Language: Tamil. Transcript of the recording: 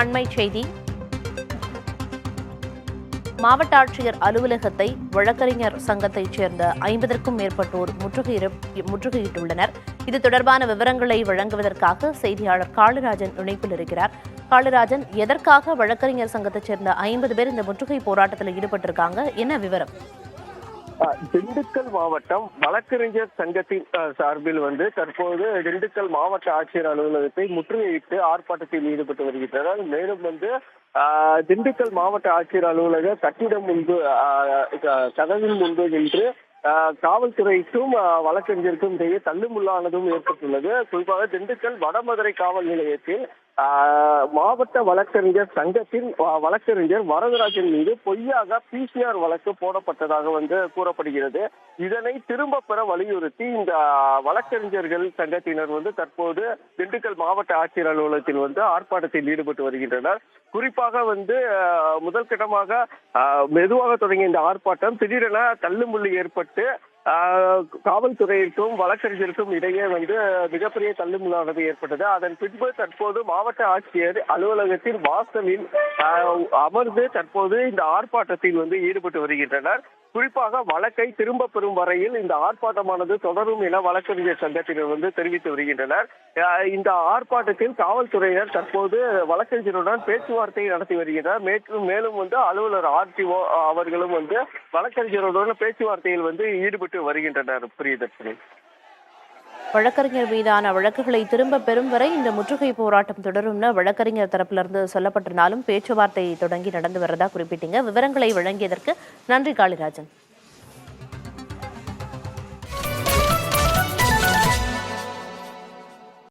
அண்மைச் செய்தி. மாவட்ட ஆட்சியர் அலுவலகத்தை வழக்கறிஞர் சங்கத்தைச் சேர்ந்த 50க்கும் மேற்பட்டோர் முற்றுகையிட்டுள்ளனர். இது தொடர்பான விவரங்களை வழங்குவதற்காக செய்தியாளர் காளிராஜன் இணைப்பில் இருக்கிறார். காளிராஜன், எதற்காக வழக்கறிஞர் சங்கத்தைச் சேர்ந்த 50 பேர் இந்த முற்றுகை போராட்டத்தில் ஈடுபட்டிருக்காங்க? என்ன விவரம்? திண்டுக்கல் மாவட்டம் வழக்கறிஞர் சங்கத்தின் சார்பில் தற்போது திண்டுக்கல் மாவட்ட ஆட்சியர் அலுவலகத்தை முற்றுகையிட்டு ஆர்ப்பாட்டத்தில் ஈடுபட்டு வருகின்றனர். மேலும் திண்டுக்கல் மாவட்ட ஆட்சியர் அலுவலக கட்டிடம் முன்பு கதவின் முன்பு நின்று காவல்துறைக்கும் வழக்கறிஞருக்கும் இடையே தள்ளுமுள்ளானதும் ஏற்பட்டுள்ளது. குறிப்பாக திண்டுக்கல் வடமதுரை காவல் நிலையத்தில் மாவட்ட வழக்கறிஞர் சங்கத்தின் வழக்கறிஞர் வரதராஜன் மீது பொய்யாக PCR வழக்கு போடப்பட்டதாக கூறப்படுகிறது. இதனை திரும்ப பெற வலியுறுத்தி இந்த வழக்கறிஞர்கள் சங்கத்தினர் தற்போது திண்டுக்கல் மாவட்ட ஆட்சியர் அலுவலகத்தில் ஆர்ப்பாட்டத்தில் ஈடுபட்டு வருகின்றனர். குறிப்பாக முதல் கட்டமாக மெதுவாக தொடங்கிய இந்த ஆர்ப்பாட்டம் திடீரென தள்ளுமுள்ளு ஏற்பட்டு காவல்துறையிற்கும் வழக்கறிஞருக்கும் இடையே மிகப்பெரிய தள்ளுமுள்ளானது ஏற்பட்டது. அதன் பின்பு தற்போது மாவட்ட ஆட்சியர் அலுவலகத்தின் வாசலில் அமர்ந்து தற்போது இந்த ஆர்ப்பாட்டத்தில் ஈடுபட்டு வருகின்றனர். குறிப்பாக வழக்கை திரும்ப பெறும் வரையில் இந்த ஆர்ப்பாட்டமானது தொடரும் என வழக்கறிஞர் சங்கத்தினர் தெரிவித்து வருகின்றனர். இந்த ஆர்ப்பாட்டத்தில் காவல்துறையினர் தற்போது வழக்கறிஞருடன் பேச்சுவார்த்தை நடத்தி வருகின்றனர். மேலும் அலுவலர் RTO அவர்களும் வழக்கறிஞருடன் பேச்சுவார்த்தையில் ஈடுபட்டு வருகின்றனர். பிரியதர்ஷினி, வழக்கறிஞர் மீதான வழக்குகளை திரும்ப பெறும் வரை இந்த முற்றுகை போராட்டம் தொடரும்னு வழக்கறிஞர் தரப்பிலிருந்து சொல்லப்பட்டிருந்தாலும் பேச்சுவார்த்தை தொடங்கி நடந்து வரதா குறிப்பிட்டீங்க. விவரங்களை வழங்கியதற்கு நன்றி காளிராஜன்.